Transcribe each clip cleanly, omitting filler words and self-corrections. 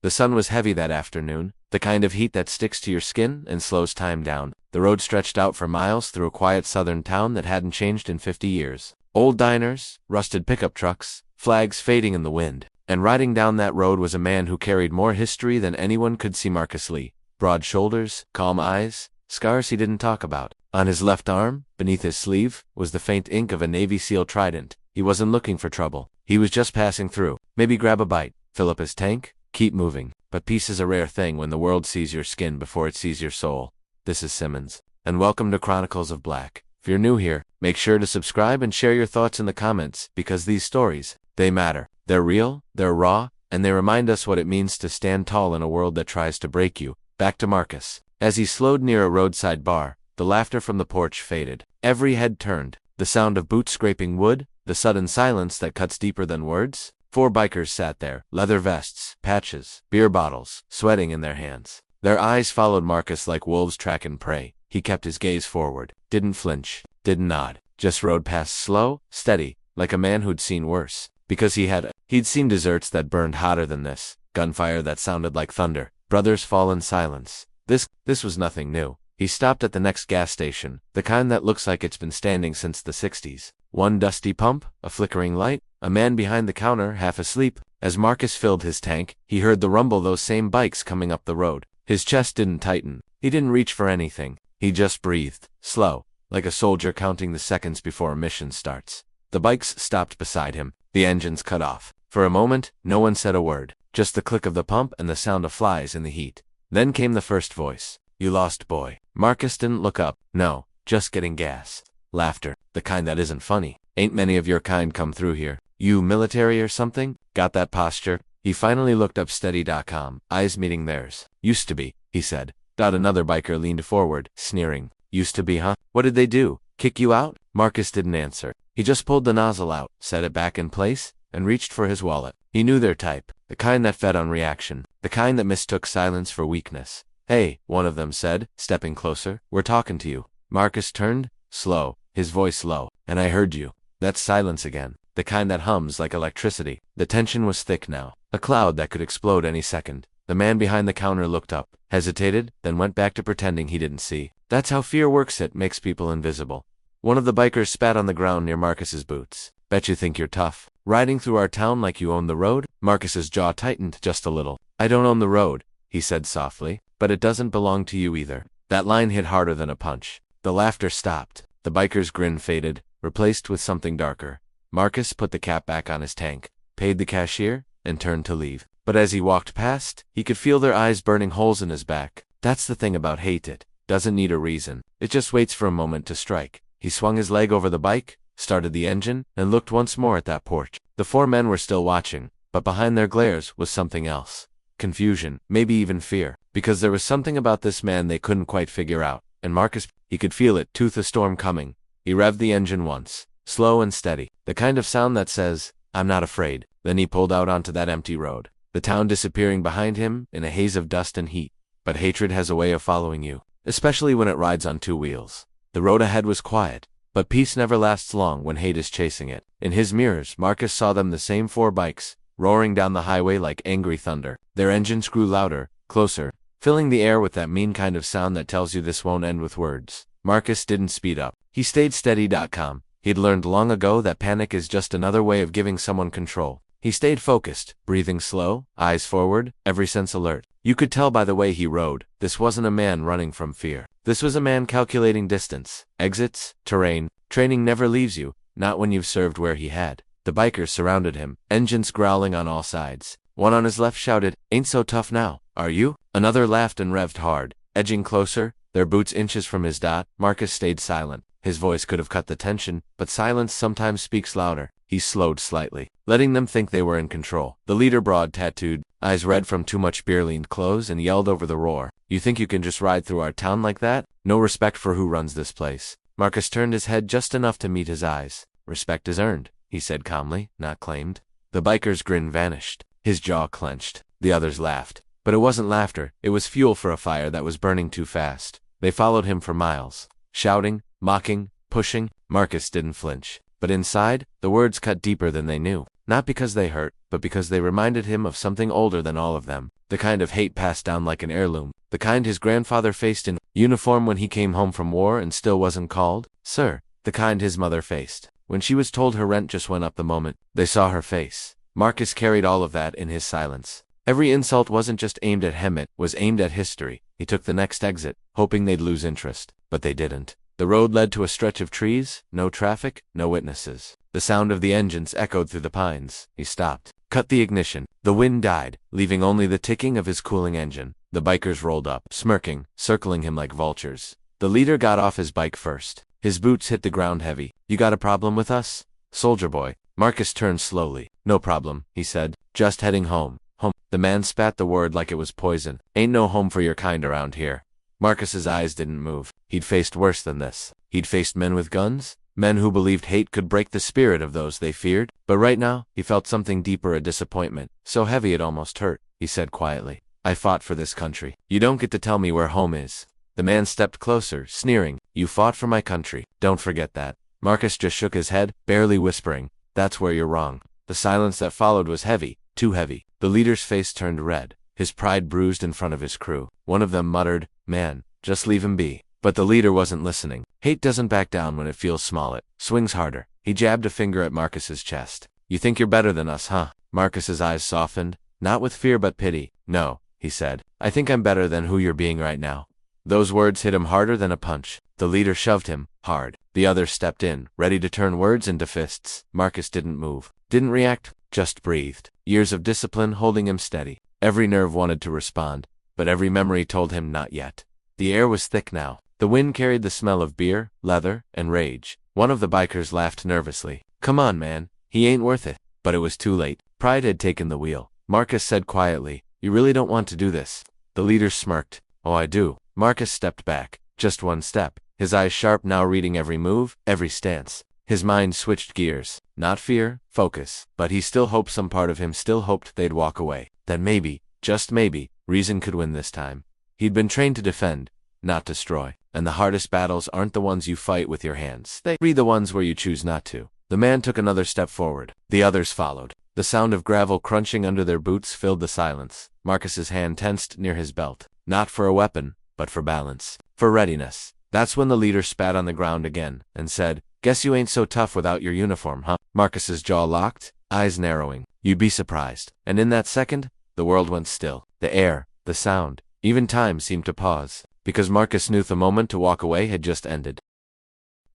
The sun was heavy that afternoon, the kind of heat that sticks to your skin and slows time down. The road stretched out for miles through a quiet southern town that hadn't changed in 50 years. Old diners, rusted pickup trucks, flags fading in the wind. And riding down that road was a man who carried more history than anyone could see. Marcus Lee. Broad shoulders, calm eyes, scars he didn't talk about. On his left arm, beneath his sleeve, was the faint ink of a Navy SEAL trident. He wasn't looking for trouble. He was just passing through. Maybe grab a bite, fill up his tank, keep moving. But peace is a rare thing when the world sees your skin before it sees your soul. This is Simmons. And welcome to Chronicles of Black. If you're new here, make sure to subscribe and share your thoughts in the comments, because these stories, they matter. They're real, they're raw, and they remind us what it means to stand tall in a world that tries to break you. Back to Marcus. As he slowed near a roadside bar, the laughter from the porch faded. Every head turned. The sound of boots scraping wood, the sudden silence that cuts deeper than words. 4 bikers sat there, leather vests, patches, beer bottles, sweating in their hands. Their eyes followed Marcus like wolves tracking prey. He kept his gaze forward, didn't flinch, didn't nod, just rode past slow, steady, like a man who'd seen worse. Because he'd seen deserts that burned hotter than this, gunfire that sounded like thunder, brothers fall in silence. This was nothing new. He stopped at the next gas station, the kind that looks like it's been standing since the 60s. One dusty pump, a flickering light, a man behind the counter half asleep. As Marcus filled his tank, he heard the rumble of those same bikes coming up the road. His chest didn't tighten. He didn't reach for anything. He just breathed, slow, like a soldier counting the seconds before a mission starts. The bikes stopped beside him. The engines cut off. For a moment, no one said a word, just the click of the pump and the sound of flies in the heat. Then came the first voice. "You lost, boy." Marcus didn't look up. No, just getting gas. Laughter, the kind that isn't funny. "Ain't many of your kind come through here. You military or something? Got that posture?" He finally looked up steady.com, eyes meeting theirs. "Used to be," he said. Another biker leaned forward, sneering. "Used to be, huh? What did they do? Kick you out?" Marcus didn't answer. He just pulled the nozzle out, set it back in place, and reached for his wallet. He knew their type, the kind that fed on reaction, the kind that mistook silence for weakness. "Hey," one of them said, stepping closer, "we're talking to you." Marcus turned, slow, his voice low. "And I heard you." That's silence again, the kind that hums like electricity. The tension was thick now, a cloud that could explode any second. The man behind the counter looked up, hesitated, then went back to pretending he didn't see. That's how fear works. It makes people invisible. One of the bikers spat on the ground near Marcus's boots. "Bet you think you're tough, riding through our town like you own the road?" Marcus's jaw tightened just a little. "I don't own the road," he said softly, "but it doesn't belong to you either." That line hit harder than a punch. The laughter stopped. The biker's grin faded, replaced with something darker. Marcus put the cap back on his tank, paid the cashier, and turned to leave. But as he walked past, he could feel their eyes burning holes in his back. That's the thing about hate. It doesn't need a reason. It just waits for a moment to strike. He swung his leg over the bike, started the engine, and looked once more at that porch. The 4 men were still watching, but behind their glares was something else. Confusion, maybe even fear, because there was something about this man they couldn't quite figure out. And Marcus, he could feel it, tooth a storm coming. He revved the engine once, slow and steady, the kind of sound that says, "I'm not afraid." Then he pulled out onto that empty road, the town disappearing behind him in a haze of dust and heat. But hatred has a way of following you, especially when it rides on 2 wheels. The road ahead was quiet, but peace never lasts long when hate is chasing it. In his mirrors, Marcus saw them, the same 4 bikes, roaring down the highway like angry thunder. Their engines grew louder, closer, filling the air with that mean kind of sound that tells you this won't end with words. Marcus didn't speed up. He stayed steady.com. He'd learned long ago that panic is just another way of giving someone control. He stayed focused, breathing slow, eyes forward, every sense alert. You could tell by the way he rode, this wasn't a man running from fear. This was a man calculating distance, exits, terrain. Training never leaves you, not when you've served where he had. The bikers surrounded him, engines growling on all sides. One on his left shouted, "Ain't so tough now, are you?" Another laughed and revved hard, edging closer, their boots inches from his dot. Marcus stayed silent. His voice could have cut the tension, but silence sometimes speaks louder. He slowed slightly, letting them think they were in control. The leader, broad-tattooed, eyes red from too much beer, leaned close and yelled over the roar. "You think you can just ride through our town like that? No respect for who runs this place." Marcus turned his head just enough to meet his eyes. "Respect is earned," he said calmly, not claimed. The biker's grin vanished. His jaw clenched. The others laughed. But it wasn't laughter. It was fuel for a fire that was burning too fast. They followed him for miles, shouting, mocking, pushing. Marcus didn't flinch. But inside, the words cut deeper than they knew. Not because they hurt, but because they reminded him of something older than all of them, the kind of hate passed down like an heirloom, the kind his grandfather faced in uniform when he came home from war and still wasn't called sir, the kind his mother faced when she was told her rent just went up the moment they saw her face. Marcus carried all of that in his silence. Every insult wasn't just aimed at him, it was aimed at history. He took the next exit, hoping they'd lose interest, but they didn't. The road led to a stretch of trees, no traffic, no witnesses. The sound of the engines echoed through the pines. He stopped, cut the ignition. The wind died, leaving only the ticking of his cooling engine. The bikers rolled up, smirking, circling him like vultures. The leader got off his bike first. His boots hit the ground heavy. "You got a problem with us, soldier boy?" Marcus turned slowly. "No problem," he said. "Just heading home." "Home?" The man spat the word like it was poison. "Ain't no home for your kind around here." Marcus's eyes didn't move. He'd faced worse than this. He'd faced men with guns, men who believed hate could break the spirit of those they feared. But right now, he felt something deeper, a disappointment, so heavy it almost hurt. He said quietly, "I fought for this country. You don't get to tell me where home is." The man stepped closer, sneering. "You fought for my country. Don't forget that." Marcus just shook his head, barely whispering, "That's where you're wrong." The silence that followed was heavy, too heavy. The leader's face turned red, his pride bruised in front of his crew. One of them muttered, "Man, just leave him be." But the leader wasn't listening. Hate doesn't back down when it feels small, it swings harder. He jabbed a finger at Marcus's chest. "You think you're better than us, huh?" Marcus's eyes softened, not with fear but pity. "No," he said. "I think I'm better than who you're being right now." Those words hit him harder than a punch. The leader shoved him, hard. The others stepped in, ready to turn words into fists. Marcus didn't move, didn't react, just breathed. Years of discipline holding him steady. Every nerve wanted to respond, but every memory told him not yet. The air was thick now. The wind carried the smell of beer, leather, and rage. One of the bikers laughed nervously. "Come on, man. He ain't worth it." But it was too late. Pride had taken the wheel. Marcus said quietly, "You really don't want to do this?" The leader smirked. "Oh, I do." Marcus stepped back. Just one step. His eyes sharp now, reading every move, every stance. His mind switched gears. Not fear, focus. But he still hoped, some part of him still hoped they'd walk away. That maybe, just maybe, reason could win this time. He'd been trained to defend, not destroy. And the hardest battles aren't the ones you fight with your hands. They're the ones where you choose not to. The man took another step forward. The others followed. The sound of gravel crunching under their boots filled the silence. Marcus's hand tensed near his belt. Not for a weapon, but for balance. For readiness. That's when the leader spat on the ground again, and said, "Guess you ain't so tough without your uniform, huh?" Marcus's jaw locked, eyes narrowing. You'd be surprised. And in that second, the world went still. The air, the sound, even time seemed to pause. Because Marcus knew the moment to walk away had just ended.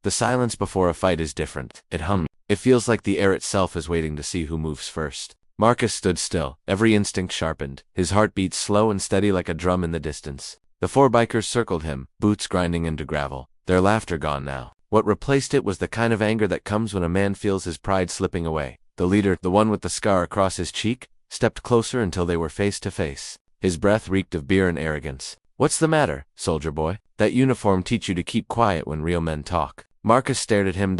The silence before a fight is different. It hums. It feels like the air itself is waiting to see who moves first. Marcus stood still, every instinct sharpened, his heartbeat slow and steady like a drum in the distance. The four bikers circled him, boots grinding into gravel, their laughter gone now. What replaced it was the kind of anger that comes when a man feels his pride slipping away. The leader, the one with the scar across his cheek, stepped closer until they were face to face. His breath reeked of beer and arrogance. "What's the matter, soldier boy? That uniform teach you to keep quiet when real men talk?" Marcus stared at him.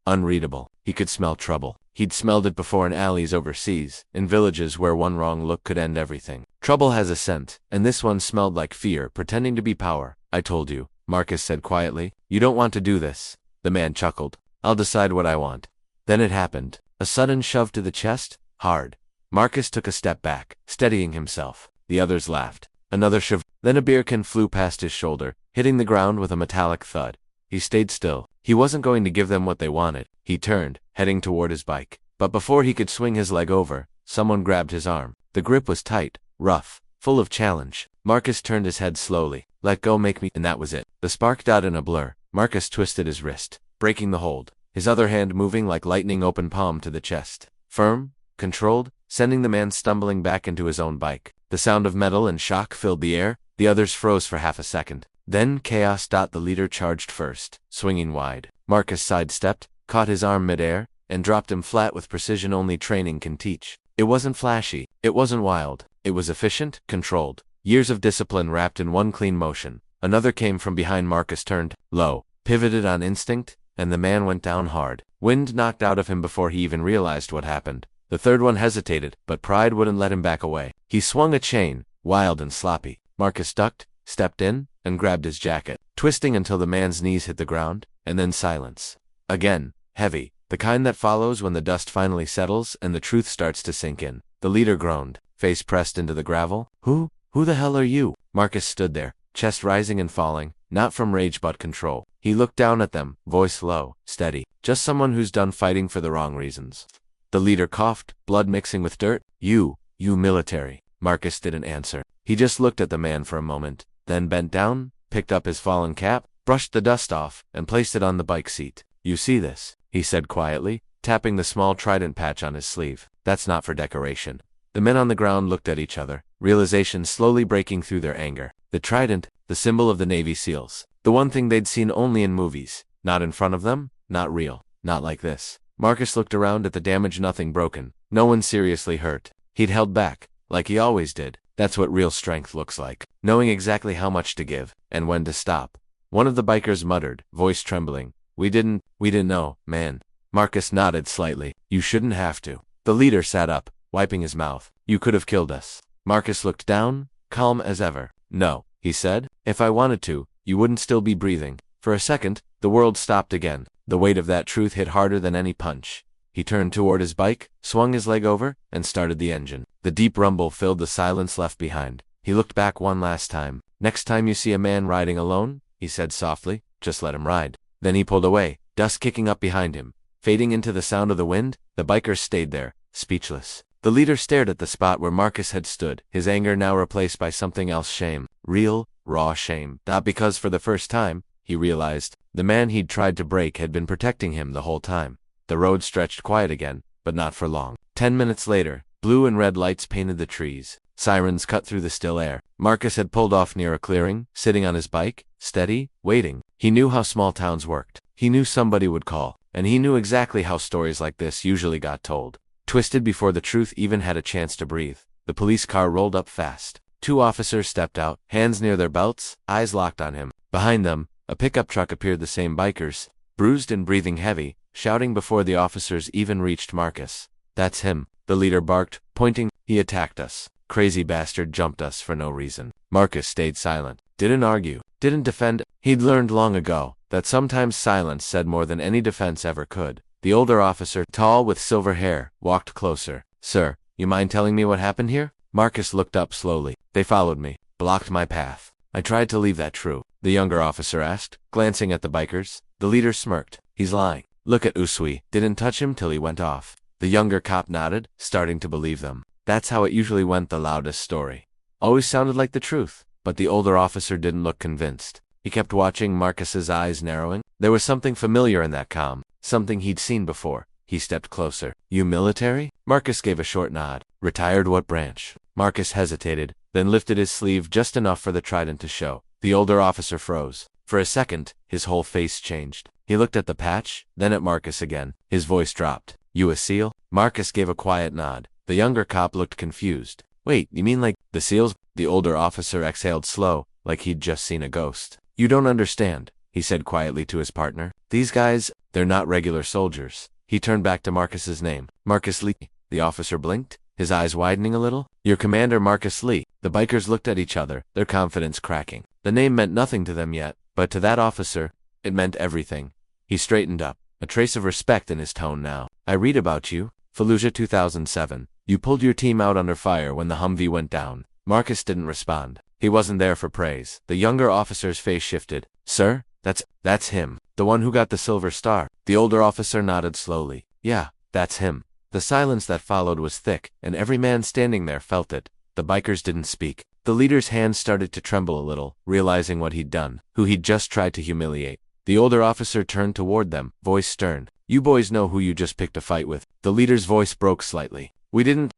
Unreadable. He could smell trouble. He'd smelled it before in alleys overseas, in villages where one wrong look could end everything. Trouble has a scent, and this one smelled like fear, pretending to be power. "I told you," Marcus said quietly. "You don't want to do this." The man chuckled. "I'll decide what I want." Then it happened. A sudden shove to the chest, hard. Marcus took a step back, steadying himself. The others laughed. Another shove. Then a beer can flew past his shoulder, hitting the ground with a metallic thud. He stayed still. He wasn't going to give them what they wanted. He turned, heading toward his bike. But before he could swing his leg over, someone grabbed his arm. The grip was tight, rough, full of challenge. Marcus turned his head slowly. "Let go, make me," and that was it. The spark died in a blur. Marcus twisted his wrist, breaking the hold. His other hand moving like lightning, open palm to the chest. Firm, controlled, sending the man stumbling back into his own bike. The sound of metal and shock filled the air. The others froze for half a second. Then chaos. The leader charged first, swinging wide. Marcus sidestepped, caught his arm midair, and dropped him flat with precision only training can teach. It wasn't flashy. It wasn't wild. It was efficient, controlled. Years of discipline wrapped in one clean motion. Another came from behind. Marcus turned, low, pivoted on instinct, and the man went down hard. Wind knocked out of him before he even realized what happened. The third one hesitated, but pride wouldn't let him back away. He swung a chain, wild and sloppy. Marcus ducked, stepped in, and grabbed his jacket, twisting until the man's knees hit the ground, and then silence. Again, heavy, The kind that follows when the dust finally settles and the truth starts to sink in. The leader groaned, face pressed into the gravel. Who the hell are you? Marcus stood there, chest rising and falling, not from rage but control. He looked down at them, voice low, steady. Just someone who's done fighting for the wrong reasons. The leader coughed, blood mixing with dirt. You military. Marcus didn't answer. He just looked at the man for a moment, then bent down, picked up his fallen cap, brushed the dust off, and placed it on the bike seat. You see this? He said quietly, tapping the small trident patch on his sleeve. That's not for decoration. The men on the ground looked at each other, realization slowly breaking through their anger. The trident, the symbol of the Navy SEALs. The one thing they'd seen only in movies. Not in front of them, not real, not like this. Marcus looked around at the damage, nothing broken, no one seriously hurt. He'd held back, like he always did. That's what real strength looks like. Knowing exactly how much to give, and when to stop. One of the bikers muttered, voice trembling. We didn't know, man. Marcus nodded slightly. You shouldn't have to. The leader sat up, wiping his mouth. You could have killed us. Marcus looked down, calm as ever. No, he said. If I wanted to, you wouldn't still be breathing. For a second, the world stopped again. The weight of that truth hit harder than any punch. He turned toward his bike, swung his leg over, and started the engine. The deep rumble filled the silence left behind. He looked back one last time. Next time you see a man riding alone, he said softly, just let him ride. Then he pulled away, dust kicking up behind him. Fading into the sound of the wind, the bikers stayed there, speechless. The leader stared at the spot where Marcus had stood, his anger now replaced by something else, shame. Real, raw shame. Not because for the first time, he realized, the man he'd tried to break had been protecting him the whole time. The road stretched quiet again, but not for long. 10 minutes later, blue and red lights painted the trees. Sirens cut through the still air. Marcus had pulled off near a clearing, sitting on his bike, steady, waiting. He knew how small towns worked. He knew somebody would call, and he knew exactly how stories like this usually got told. Twisted before the truth even had a chance to breathe. The police car rolled up fast. 2 officers stepped out, hands near their belts, eyes locked on him. Behind them, a pickup truck appeared, the same bikers, bruised and breathing heavy, shouting before the officers even reached Marcus. That's him, the leader barked, pointing. He attacked us. Crazy bastard jumped us for no reason. Marcus stayed silent, didn't argue, didn't defend. He'd learned long ago that sometimes silence said more than any defense ever could. The older officer, tall with silver hair, walked closer. Sir, you mind telling me what happened here? Marcus looked up slowly. They followed me, blocked my path. I tried to leave, that true? The younger officer asked, glancing at the bikers. The leader smirked. He's lying. Look at Usui. Didn't touch him till he went off. The younger cop nodded, starting to believe them. That's how it usually went, the loudest story. Always sounded like the truth. But the older officer didn't look convinced. He kept watching, Marcus's eyes narrowing. There was something familiar in that calm, something he'd seen before. He stepped closer. You military? Marcus gave a short nod. Retired, what branch? Marcus hesitated, then lifted his sleeve just enough for the trident to show. The older officer froze. For a second, his whole face changed. He looked at the patch, then at Marcus again. His voice dropped. You a SEAL? Marcus gave a quiet nod. The younger cop looked confused. Wait, you mean like the SEALs? The older officer exhaled slow, like he'd just seen a ghost. You don't understand, he said quietly to his partner. These guys, they're not regular soldiers. He turned back to Marcus's name. Marcus Lee. The officer blinked, his eyes widening a little. Your commander, Marcus Lee. The bikers looked at each other, their confidence cracking. The name meant nothing to them yet, but to that officer, it meant everything. He straightened up, a trace of respect in his tone now. I read about you. Fallujah 2007. You pulled your team out under fire when the Humvee went down. Marcus didn't respond. He wasn't there for praise. The younger officer's face shifted. Sir, that's him. The one who got the silver star. The older officer nodded slowly. Yeah, that's him. The silence that followed was thick, and every man standing there felt it. The bikers didn't speak. The leader's hands started to tremble a little, realizing what he'd done, who he'd just tried to humiliate. The older officer turned toward them, voice stern. You boys know who you just picked a fight with. The leader's voice broke slightly. We didn't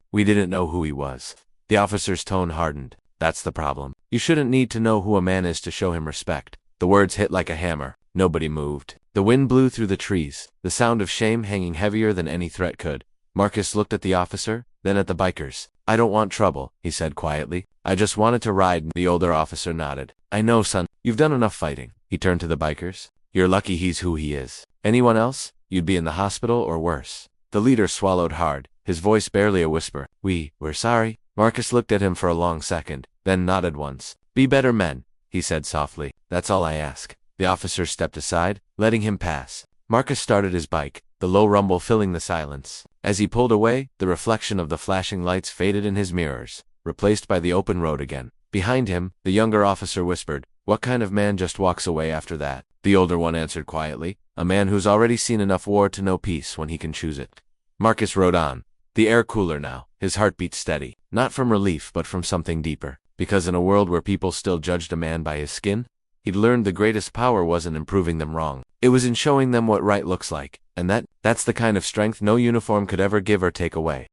know who he was. The officer's tone hardened. That's the problem. You shouldn't need to know who a man is to show him respect. The words hit like a hammer. Nobody moved. The wind blew through the trees, the sound of shame hanging heavier than any threat could. Marcus looked at the officer, then at the bikers. I don't want trouble, he said quietly. I just wanted to ride. The older officer nodded. I know, son. You've done enough fighting. He turned to the bikers. You're lucky he's who he is. Anyone else? You'd be in the hospital or worse. The leader swallowed hard, his voice barely a whisper. We're sorry. Marcus looked at him for a long second, then nodded once. Be better men, he said softly. That's all I ask. The officer stepped aside, letting him pass. Marcus started his bike, the low rumble filling the silence. As he pulled away, the reflection of the flashing lights faded in his mirrors, replaced by the open road again. Behind him, the younger officer whispered, "What kind of man just walks away after that?" The older one answered quietly, "A man who's already seen enough war to know peace when he can choose it." Marcus rode on, the air cooler now, his heartbeat steady, not from relief but from something deeper, because in a world where people still judged a man by his skin, he'd learned the greatest power wasn't in proving them wrong. It was in showing them what right looks like, and that's the kind of strength no uniform could ever give or take away.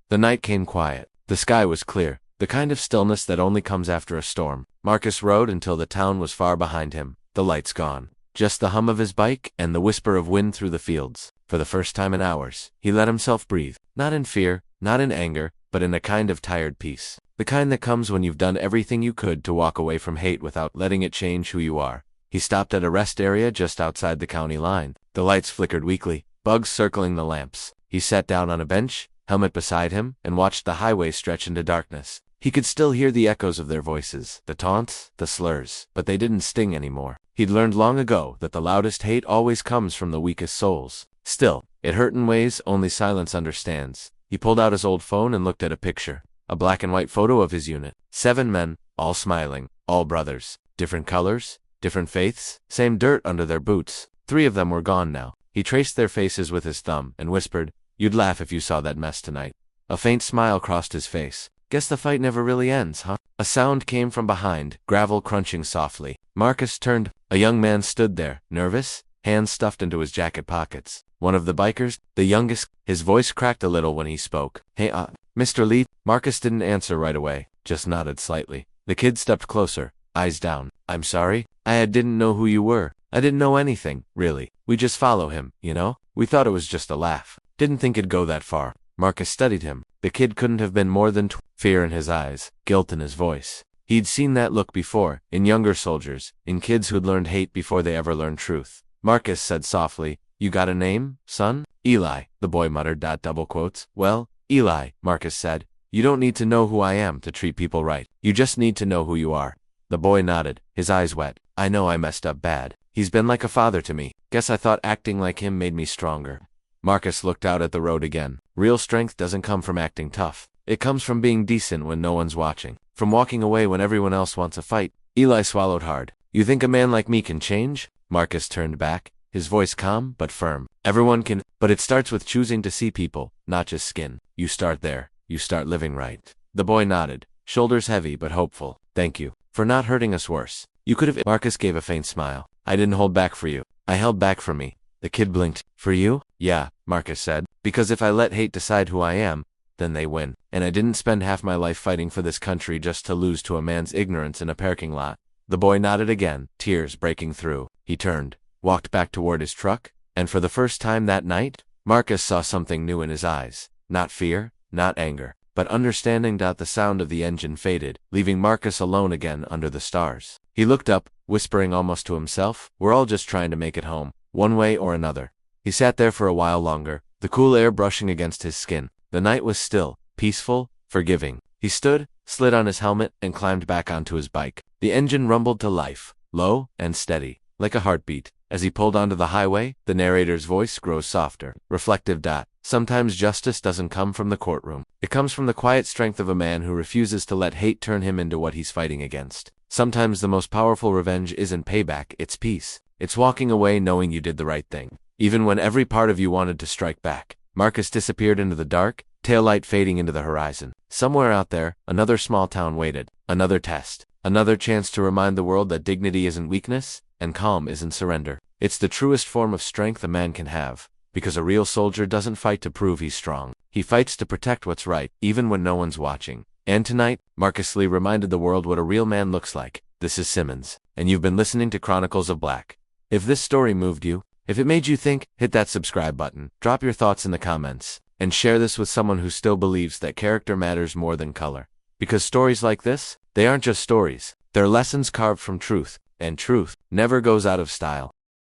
The night came quiet. The sky was clear, the kind of stillness that only comes after a storm. Marcus rode until the town was far behind him, the lights gone. Just the hum of his bike and the whisper of wind through the fields. For the first time in hours, he let himself breathe, not in fear, not in anger, but in a kind of tired peace. The kind that comes when you've done everything you could to walk away from hate without letting it change who you are. He stopped at a rest area just outside the county line. The lights flickered weakly, bugs circling the lamps. He sat down on a bench, helmet beside him, and watched the highway stretch into darkness. He could still hear the echoes of their voices, the taunts, the slurs, but they didn't sting anymore. He'd learned long ago that the loudest hate always comes from the weakest souls. Still, it hurt in ways only silence understands. He pulled out his old phone and looked at a picture, a black and white photo of his unit. 7 men, all smiling, all brothers, different colors, different faiths, same dirt under their boots. 3 of them were gone now. He traced their faces with his thumb and whispered, "You'd laugh if you saw that mess tonight." A faint smile crossed his face. "Guess the fight never really ends, huh?" A sound came from behind, gravel crunching softly. Marcus turned. A young man stood there, nervous, hands stuffed into his jacket pockets. One of the bikers, the youngest. His voice cracked a little when he spoke. "Hey, Mr. Lee." Marcus didn't answer right away, just nodded slightly. The kid stepped closer, eyes down. "I'm sorry. I didn't know who you were. I didn't know anything, really. We just follow him, you know? We thought it was just a laugh. Didn't think it'd go that far." Marcus studied him. The kid couldn't have been more than fear in his eyes, guilt in his voice. He'd seen that look before, in younger soldiers, in kids who'd learned hate before they ever learned truth. Marcus said softly, "You got a name, son?" "Eli," the boy muttered. Double quotes. "Well, Eli," Marcus said, "you don't need to know who I am to treat people right. You just need to know who you are." The boy nodded, his eyes wet. "I know I messed up bad. He's been like a father to me. Guess I thought acting like him made me stronger." Marcus looked out at the road again. Real strength doesn't come from acting tough. It comes from being decent when no one's watching. From walking away when everyone else wants a fight. Eli swallowed hard. "You think a man like me can change?" Marcus turned back, his voice calm but firm. "Everyone can, but it starts with choosing to see people, not just skin. You start there. You start living right." The boy nodded, shoulders heavy but hopeful. "Thank you for not hurting us worse. You could have." Marcus gave a faint smile. "I didn't hold back for you. I held back for me." The kid blinked. "For you?" "Yeah," Marcus said. "Because if I let hate decide who I am, then they win. And I didn't spend half my life fighting for this country just to lose to a man's ignorance in a parking lot." The boy nodded again, tears breaking through. He turned, walked back toward his truck, and for the first time that night, Marcus saw something new in his eyes. Not fear, not anger, but understanding. The sound of the engine faded, leaving Marcus alone again under the stars. He looked up, whispering almost to himself, "We're all just trying to make it home, one way or another." He sat there for a while longer, the cool air brushing against his skin. The night was still, peaceful, forgiving. He stood, slid on his helmet, and climbed back onto his bike. The engine rumbled to life, low and steady, like a heartbeat. As he pulled onto the highway, the narrator's voice grows softer, reflective. Sometimes justice doesn't come from the courtroom. It comes from the quiet strength of a man who refuses to let hate turn him into what he's fighting against. Sometimes the most powerful revenge isn't payback, it's peace. It's walking away knowing you did the right thing, even when every part of you wanted to strike back. Marcus disappeared into the dark, taillight fading into the horizon. Somewhere out there, another small town waited. Another test. Another chance to remind the world that dignity isn't weakness, and calm isn't surrender. It's the truest form of strength a man can have, because a real soldier doesn't fight to prove he's strong. He fights to protect what's right, even when no one's watching. And tonight, Marcus Lee reminded the world what a real man looks like. This is Simmons, and you've been listening to Chronicles of Black. If this story moved you, if it made you think, hit that subscribe button, drop your thoughts in the comments, and share this with someone who still believes that character matters more than color. Because stories like this, they aren't just stories, they're lessons carved from truth, and truth never goes out of style.